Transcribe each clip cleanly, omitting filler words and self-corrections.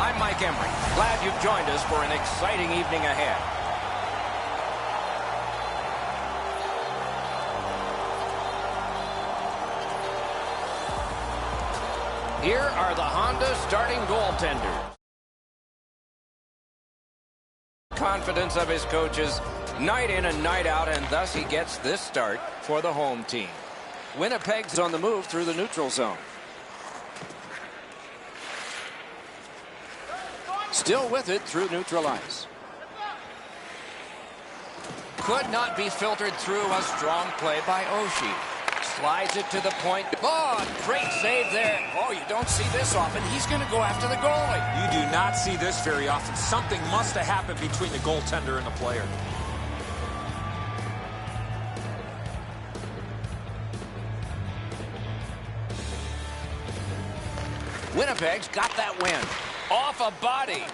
I'm Mike Emery. Glad you've joined us for an exciting evening ahead. Here are the Honda starting goaltenders. Confidence of his coaches night in and night out, and thus he gets this start for the home team. Winnipeg's on the move through the neutral zone. Still with it through neutral ice. Could not be filtered through. A strong play by Oshie. Slides it to the point. Oh, great save there. Oh, you don't see this often. He's going to go after the goalie. You do not see this very often. Something must have happened between the goaltender and the player. Winnipeg's got that win. Off a body.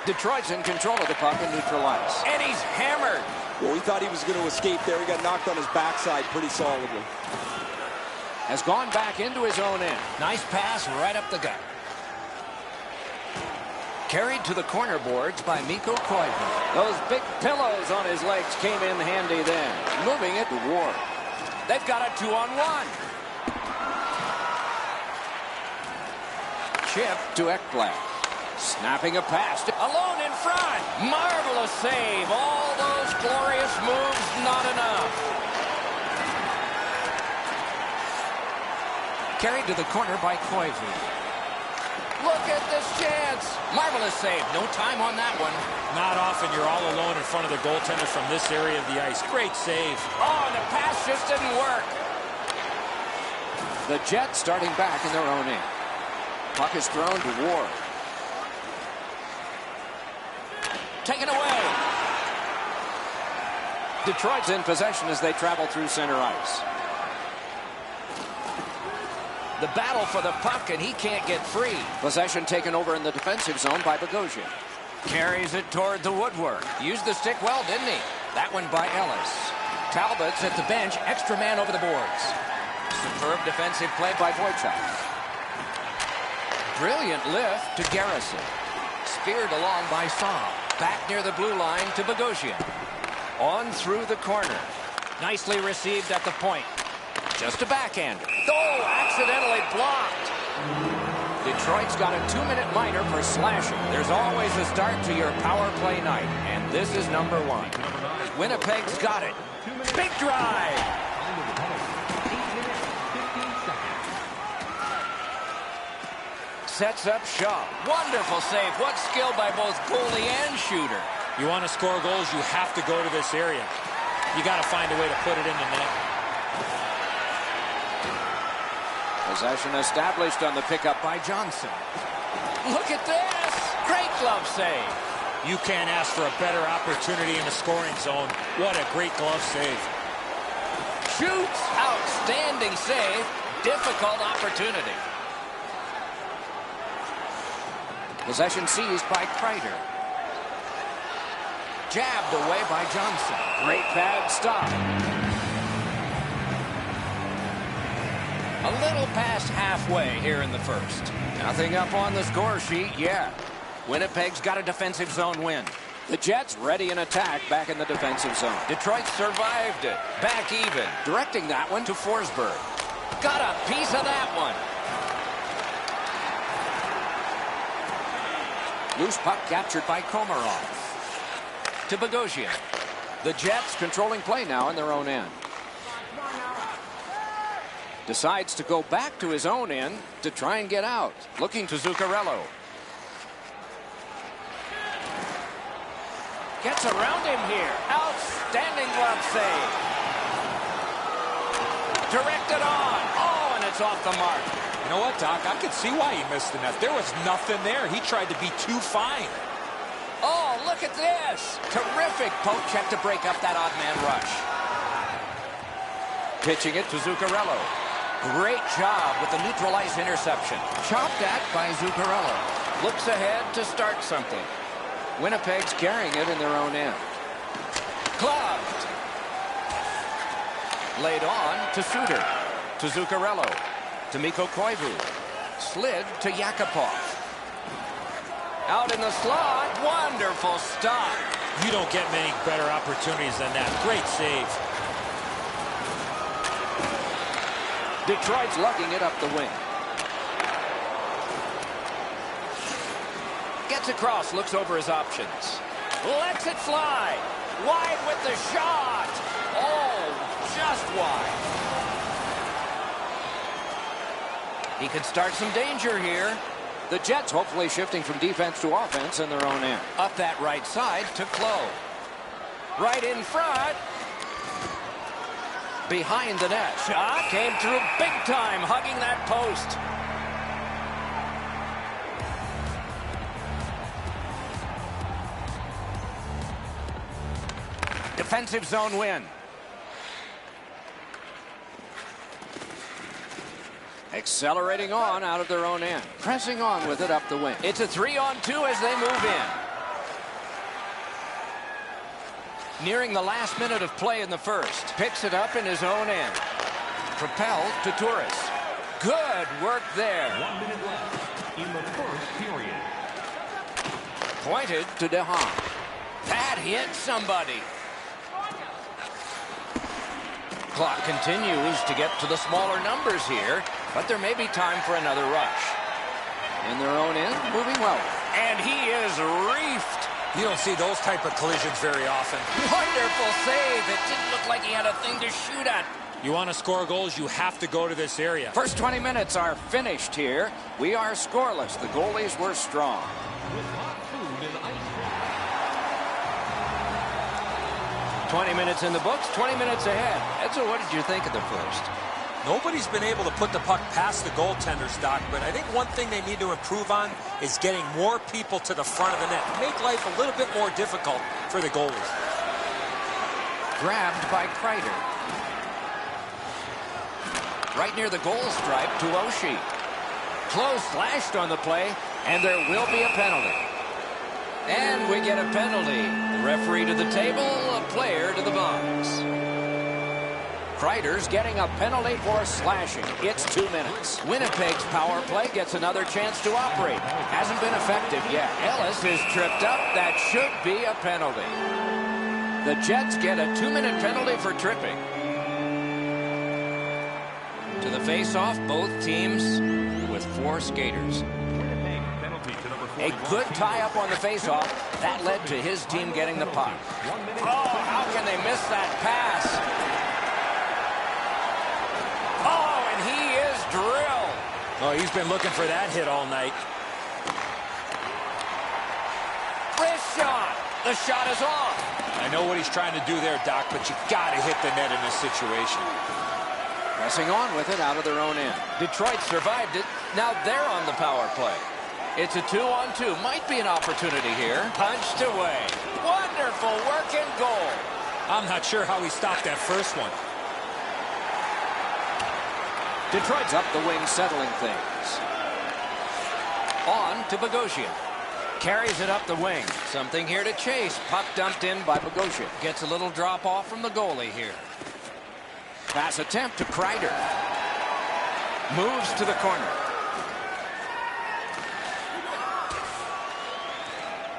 Detroit's in control of the puck in neutral ice. And he's hammered. Well, he thought he was going to escape there. He got knocked on his backside pretty solidly. Has gone back into his own end. Nice pass right up the gut. Carried to the corner boards by Mikko Koivu. Those big pillows on his legs came in handy then. Moving it to Ward. They've got a 2-on-1. Chip to Ekblad. Snapping a pass. Alone in front. Marvelous save. All those glorious moves, not enough. Carried to the corner by Koivu. Look at this chance. Marvelous save. No time on that one. Not often you're all alone in front of the goaltender from this area of the ice. Great save. Oh, and the pass just didn't work. The Jets starting back in their own end. Puck is thrown to Ward. Taken away. Detroit's in possession as they travel through center ice. The battle for the puck, and he can't get free. Possession taken over in the defensive zone by Bogosian. Carries it toward the woodwork. Used the stick well, didn't he? That one by Ellis. Talbot's at the bench. Extra man over the boards. Superb defensive play by Wojciech. Brilliant lift to Garrison. Speared along by Saab. Back near the blue line to Bogosian. On through the corner. Nicely received at the point. Just a backhander. Oh, accidentally blocked. Detroit's got a 2-minute minor for slashing. There's always a start to your power play night, and this is number 1. Winnipeg's got it. Big drive. Sets up Shaw. Wonderful save. What skill by both goalie and shooter. You want to score goals, you have to go to this area. You got to find a way to put it in the net. Possession established on the pickup by Johnson. Look at this. Great glove save. You can't ask for a better opportunity in the scoring zone. What a great glove save. Shoots. Outstanding save. Difficult opportunity. Possession seized by Kreider. Jabbed away by Johnson. Great pad stop. A little past halfway here in the first. Nothing up on the score sheet yet. Winnipeg's got a defensive zone win. The Jets ready in attack back in the defensive zone. Detroit survived it. Back even. Directing that one to Forsberg. Got a piece of that one. Loose puck captured by Komarov. To Bogosian. The Jets controlling play now in their own end. Decides to go back to his own end to try and get out. Looking to Zuccarello. Gets around him here. Outstanding glove save. Directed on. Oh, and it's off the mark. You know what, Doc? I could see why he missed the net. There was nothing there. He tried to be too fine. Oh, look at this. Terrific poke check to break up that odd man rush. Pitching it to Zuccarello. Great job with the neutral ice interception. Chopped at by Zuccarello. Looks ahead to start something. Winnipeg's carrying it in their own end. Gloved. Laid on to Suter. To Zuccarello. To Mikko Koivu. Slid to Yakupov. Out in the slot. Wonderful stop. You don't get many better opportunities than that. Great save. Detroit's lugging it up the wing. Gets across, looks over his options. Lets it fly. Wide with the shot. Oh, just wide. He could start some danger here. The Jets hopefully shifting from defense to offense in their own end. Up that right side to Clough. Right in front. Behind the net. Shot came through big time, hugging that post. Defensive zone win. Accelerating on out of their own end. Pressing on with it up the wing. It's a 3-on-2 as they move in. Nearing the last minute of play in the first. Picks it up in his own end. Propelled to Torres. Good work there. 1 minute left in the first period. Pointed to DeHaan. That hit somebody. Clock continues to get to the smaller numbers here, but there may be time for another rush. In their own end, moving well. And he is reefed. You don't see those type of collisions very often. Wonderful save. It didn't look like he had a thing to shoot at. You want to score goals, you have to go to this area. First 20 minutes are finished here. We are scoreless. The goalies were strong. With hot food and ice cream. 20 minutes in the books, 20 minutes ahead. Edzo, what did you think of the first? Nobody's been able to put the puck past the goaltenders, Doc, but I think one thing they need to improve on is getting more people to the front of the net. Make life a little bit more difficult for the goalies. Grabbed by Kreider. Right near the goal stripe to Oshie. Close slashed on the play, and there will be a penalty. And we get a penalty. The referee to the table, a player to the box. Kreider's getting a penalty for slashing. It's 2 minutes. Winnipeg's power play gets another chance to operate. Hasn't been effective yet. Ellis is tripped up. That should be a penalty. The Jets get a 2-minute penalty for tripping. To the face-off, both teams with 4 skaters. A good tie-up on the face-off. That led to his team getting the puck. Oh, how can they miss that pass? Oh, and he is drilled. Oh, he's been looking for that hit all night. Wrist shot. The shot is off. I know what he's trying to do there, Doc, but you got to hit the net in this situation. Pressing on with it out of their own end. Detroit survived it. Now they're on the power play. It's a 2-on-2. Might be an opportunity here. Punched away. Wonderful work and goal. I'm not sure how he stopped that first one. Detroit's up the wing, settling things. On to Bogosian. Carries it up the wing. Something here to chase. Puck dumped in by Bogosian. Gets a little drop off from the goalie here. Pass attempt to Kreider. Moves to the corner.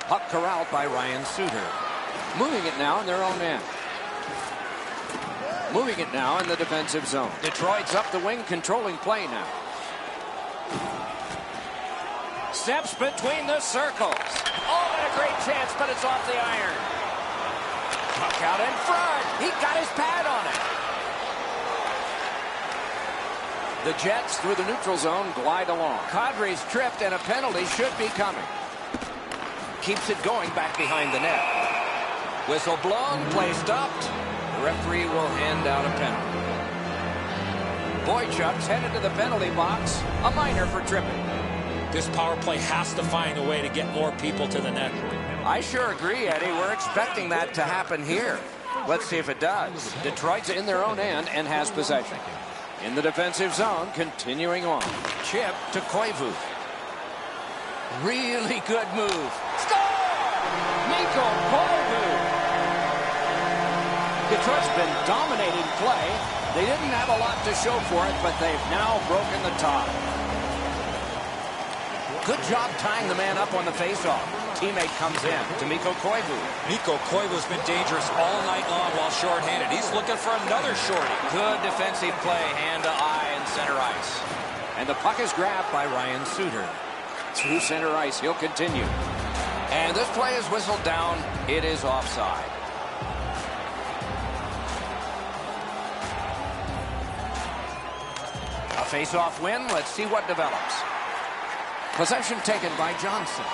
Puck corralled by Ryan Suter. Moving it now in their own end. Moving it now in the defensive zone. Detroit's up the wing, controlling play now. Steps between the circles. Oh, and a great chance, but it's off the iron. Puck out in front. He got his pad on it. The Jets through the neutral zone glide along. Kadri's tripped, and a penalty should be coming. Keeps it going back behind the net. Whistle blown, play stopped. The referee will hand out a penalty. Boychuk's headed to the penalty box. A minor for tripping. This power play has to find a way to get more people to the net. I sure agree, Eddie. We're expecting that to happen here. Let's see if it does. Detroit's in their own end and has possession. In the defensive zone, continuing on. Chip to Koivu. Really good move. Score! Mikko Koivu. Detroit's been dominating play. They didn't have a lot to show for it, but they've now broken the tie. Good job tying the man up on the faceoff. Teammate comes in to Mikko Koivu. Mikko Koivu's been dangerous all night long while shorthanded. He's looking for another shorty. Good defensive play, hand to eye in center ice. And the puck is grabbed by Ryan Suter. Through center ice, he'll continue. And this play is whistled down. It is offside. A face-off win. Let's see what develops. Possession taken by Johnson.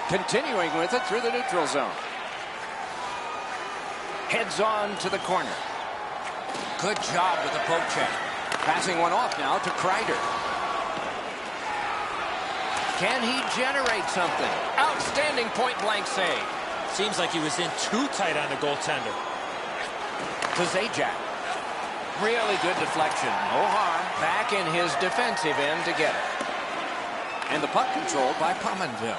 Continuing with it through the neutral zone. Heads on to the corner. Good job with the poke check. Passing one off now to Kreider. Can he generate something? Outstanding point-blank save. Seems like he was in too tight on the goaltender. To Zajac. Really good deflection. No harm. Back in his defensive end to get it. And the puck controlled by Pominville.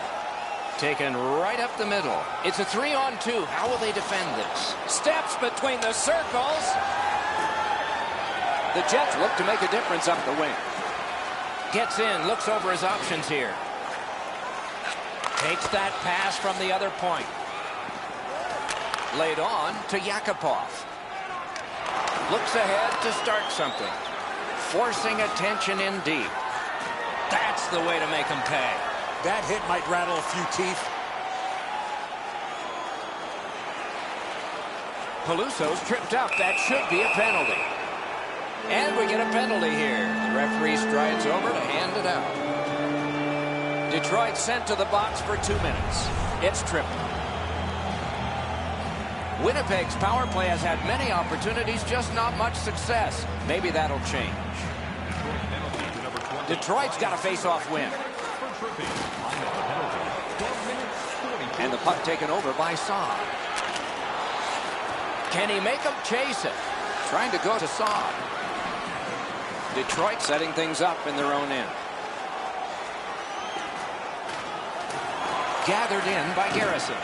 Taken right up the middle. It's a 3-on-2. How will they defend this? Steps between the circles. The Jets look to make a difference up the wing. Gets in, looks over his options here. Takes that pass from the other point. Laid on to Yakupov. Looks ahead to start something. Forcing attention in deep. That's the way to make him pay. That hit might rattle a few teeth. Peluso's tripped up. That should be a penalty. And we get a penalty here. The referee strides over to hand it out. Detroit sent to the box for 2 minutes. It's tripped. Winnipeg's power play has had many opportunities, just not much success. Maybe that'll change. Detroit's got a face-off win. And the puck taken over by Saab. Can he make him chase it? Trying to go to Saab. Detroit setting things up in their own end. Gathered in by Garrison.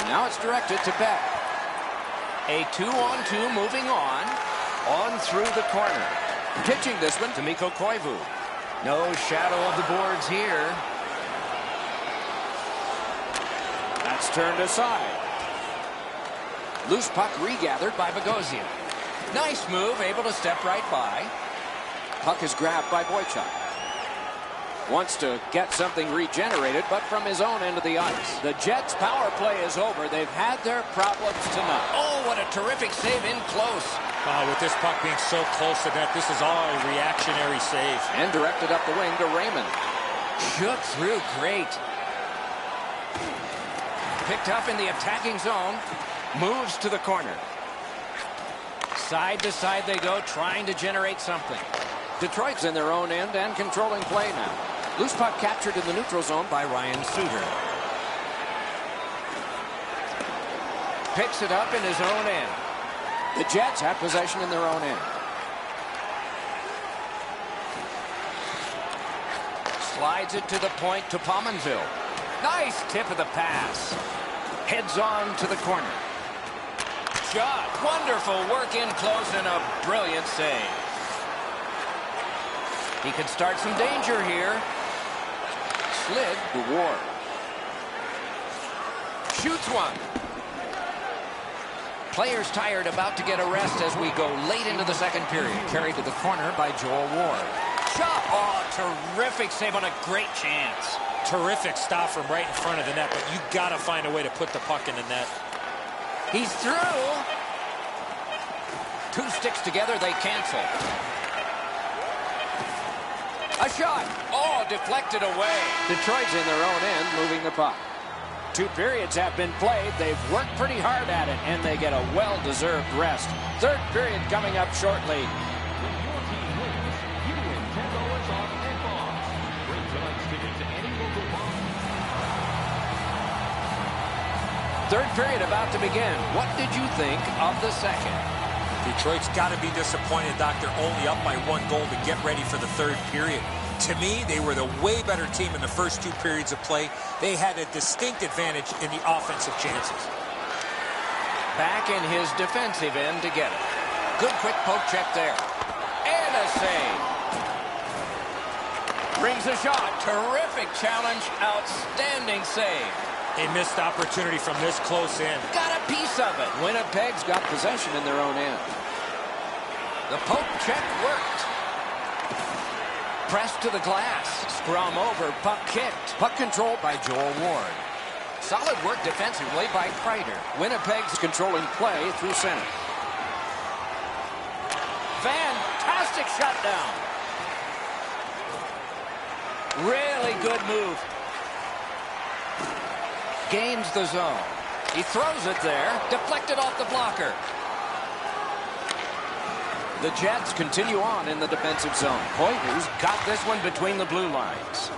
Now it's directed to Beck. A 2-on-2 moving on through the corner. Pitching this one to Mikko Koivu. No shadow of the boards here. That's turned aside. Loose puck regathered by Bogosian. Nice move, able to step right by. Puck is grabbed by Boychuk. Wants to get something regenerated, but from his own end of the ice. The Jets' power play is over. They've had their problems tonight. Oh, what a terrific save in close. With this puck being so close to net, this is all a reactionary save. And directed up the wing to Raymond. Shook through great. Picked up in the attacking zone. Moves to the corner. Side to side they go, trying to generate something. Detroit's in their own end and controlling play now. Loose puck captured in the neutral zone by Ryan Suter. Picks it up in his own end. The Jets have possession in their own end. Slides it to the point to Pominville. Nice tip of the pass. Heads on to the corner. Shot. Wonderful work in close and a brilliant save. He could start some danger here. Slid to Ward. Shoots one. Players tired, about to get a rest as we go late into the second period. Carried to the corner by Joel Ward. Shot. Oh, terrific save on a great chance. Terrific stop from right in front of the net, but you got to find a way to put the puck in the net. He's through. Two sticks together, they cancel. A shot. Oh, deflected away. Detroit's in their own end, moving the puck. 2 periods have been played. They've worked pretty hard at it, and they get a well-deserved rest. Third period coming up shortly. When your team wins, you win $10 off at Bob's. Bring tonight's ticket to any local bar. Third period about to begin. What did you think of the second? Detroit's got to be disappointed, Doctor, only up by 1 goal to get ready for the third period. To me, they were the way better team in the first 2 periods of play. They had a distinct advantage in the offensive chances. Back in his defensive end to get it. Good quick poke check there. And a save. Brings a shot. Terrific challenge. Outstanding save. A missed opportunity from this close in. Got a piece of it. Winnipeg's got possession in their own end. The poke check worked. Pressed to the glass. Scrum over. Puck kicked. Puck controlled by Joel Ward. Solid work defensively by Kreider. Winnipeg's controlling play through center. Fantastic shutdown. Really good move. Gains the zone. He throws it there. Deflected off the blocker. The Jets continue on in the defensive zone. Poitras got this one between the blue lines.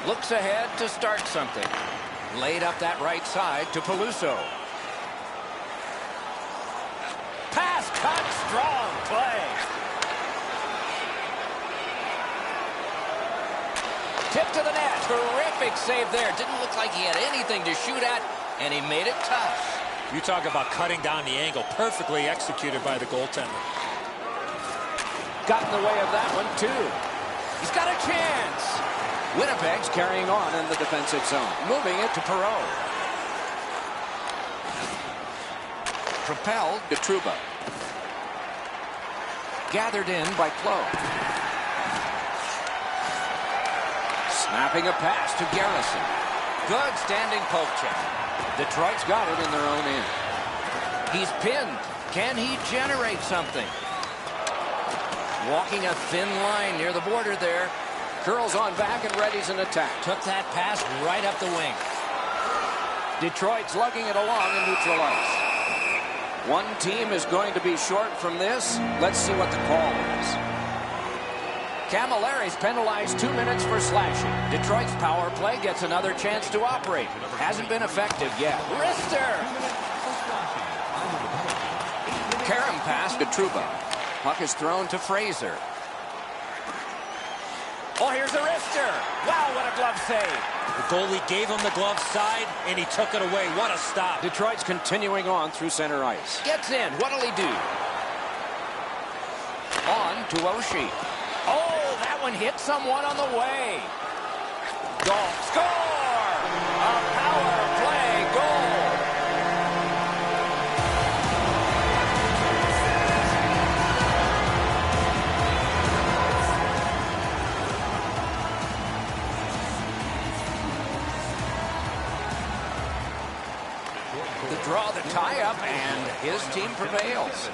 Looks ahead to start something. Laid up that right side to Peluso. Pass cut. Strong play. Tip to the net. Terrific save there. Didn't look like he had anything to shoot at, and he made it tough. You talk about cutting down the angle. Perfectly executed by the goaltender. Got in the way of that one, too. He's got a chance. Winnipeg's carrying on in the defensive zone. Moving it to Perreault. Propelled to Trouba. Gathered in by Clough. Snapping a pass to Garrison. Good standing poke check. Detroit's got it in their own end. He's pinned. Can he generate something? Walking a thin line near the border there. Curls on back and readies an attack. Took that pass right up the wing. Detroit's lugging it along in neutral ice. One team is going to be short from this. Let's see what the call is. Camilleri's penalized 2 minutes for slashing. Detroit's power play gets another chance to operate. Hasn't been effective yet. Wrister! Karam pass to Trouba. Puck is thrown to Fraser. Oh, here's a wrister. Wow, what a glove save. The goalie gave him the glove side, and he took it away. What a stop. Detroit's continuing on through center ice. Gets in. What'll he do? On to Oshie. Oh, that one hit someone on the way. Goal. Score! A power play goal. The draw, the tie-up, and his team prevails.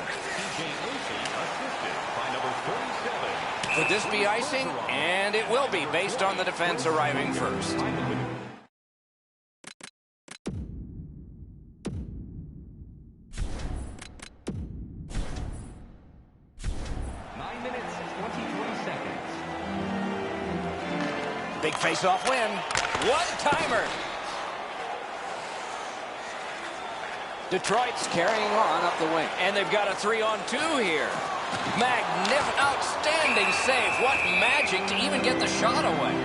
Could this be icing? And it will be, based on the defense arriving first. 9 minutes, 23 seconds. Big face-off win. One-timer. Detroit's carrying on up the wing. And they've got a 3-on-2 here. Magnificent, outstanding save. What magic to even get the shot away.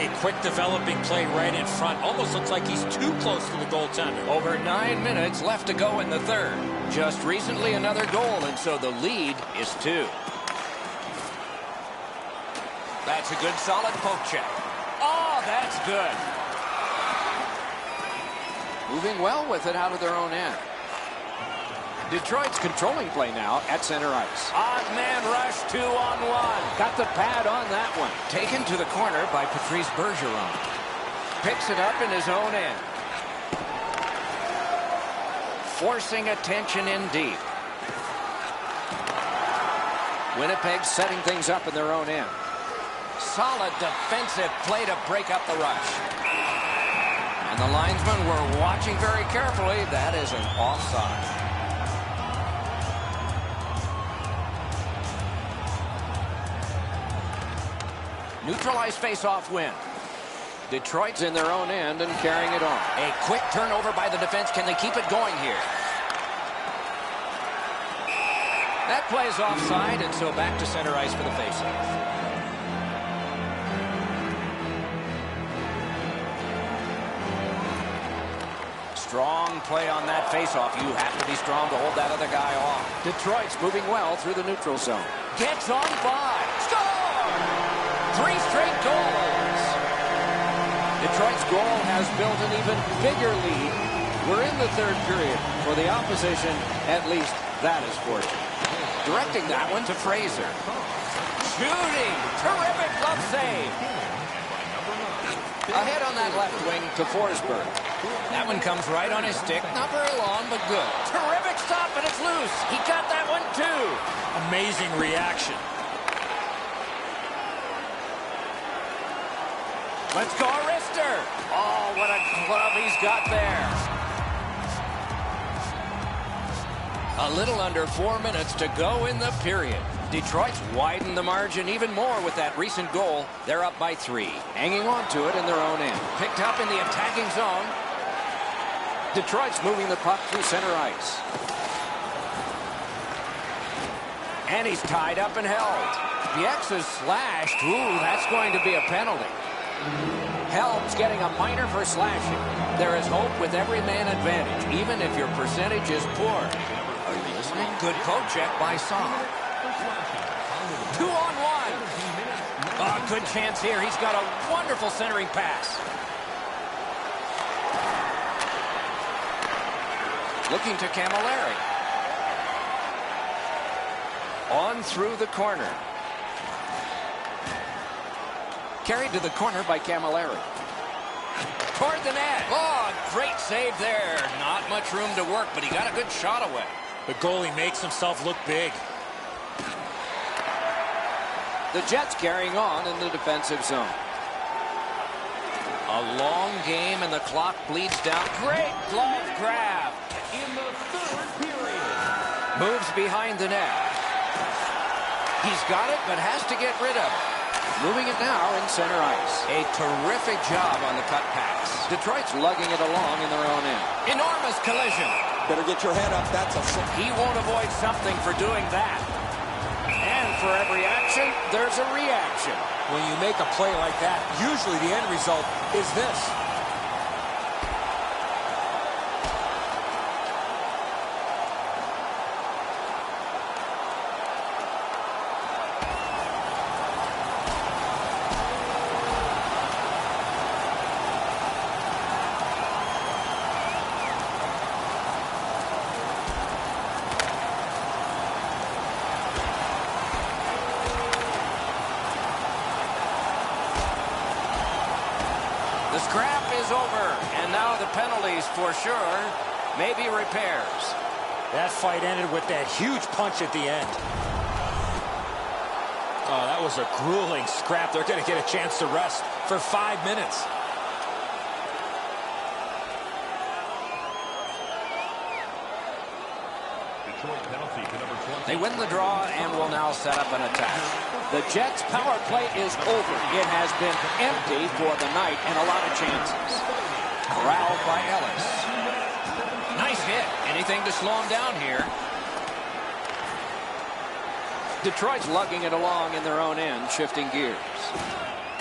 A quick developing play right in front. Almost looks like he's too close to the goaltender. Over 9 minutes left to go in the third. Just recently another goal, and so the lead is 2. That's a good solid poke check. Oh, that's good. Moving well with it out of their own end. Detroit's controlling play now at center ice. Odd man rush, 2-on-1. Got the pad on that one. Taken to the corner by Patrice Bergeron. Picks it up in his own end. Forcing attention in deep. Winnipeg setting things up in their own end. Solid defensive play to break up the rush. And the linesmen were watching very carefully. That is an offside. Neutralized face-off win. Detroit's in their own end and carrying it on. A quick turnover by the defense. Can they keep it going here? That plays offside, and so back to center ice for the face-off. Strong play on that face-off. You have to be strong to hold that other guy off. Detroit's moving well through the neutral zone. Gets on by. Score! 3 straight goals. Detroit's goal has built an even bigger lead. We're in the third period. For the opposition, at least that is fortunate. Directing that one to Fraser. Shooting. Terrific glove save. Ahead on that left wing to Forsberg. That one comes right on his stick. Not very long, but good. Terrific stop, and it's loose. He got that one, too. Amazing reaction. Let's go, Arister. Oh, what a glove he's got there. A little under 4 minutes to go in the period. Detroit's widened the margin even more with that recent goal. They're up by 3. Hanging on to it in their own end. Picked up in the attacking zone. Detroit's moving the puck through center ice. And he's tied up and held. The X is slashed. Ooh, that's going to be a penalty. Helms getting a minor for slashing. There is hope with every man advantage, even if your percentage is poor. Are you listening? Good poke check by Saab. 2-on-1. Oh, good chance here. He's got a wonderful centering pass. Looking to Camilleri. On through the corner. Carried to the corner by Camilleri. Toward the net. Oh, great save there. Not much room to work, but he got a good shot away. The goalie makes himself look big. The Jets carrying on in the defensive zone. A long game, and the clock bleeds down. Great glove grab. In the third period. Moves behind the net. He's got it, but has to get rid of it. Moving it now in center ice. A terrific job on the cut pass. Detroit's lugging it along in their own end. Enormous collision. Better get your head up. That's a... He won't avoid something for doing that. And for every action, there's a reaction. When you make a play like that, usually the end result is this. The scrap is over, and now the penalties for sure, maybe repairs. That fight ended with that huge punch at the end. Oh, that was a grueling scrap. They're going to get a chance to rest for 5 minutes. Detroit penalty to number 20. They win the draw and will now set up an attack. The Jets' power play is over. It has been empty for the night and a lot of chances. Corralled by Ellis. Nice hit. Anything to slow him down here. Detroit's lugging it along in their own end, shifting gears.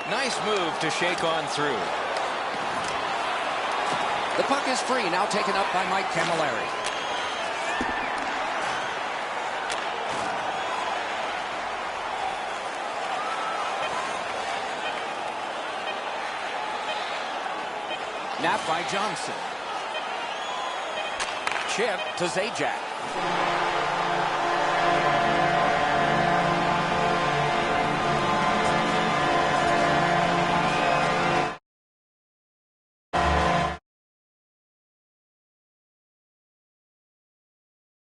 Nice move to shake on through. The puck is free, now taken up by Mike Camilleri. Napped by Johnson. Chip to Zajac.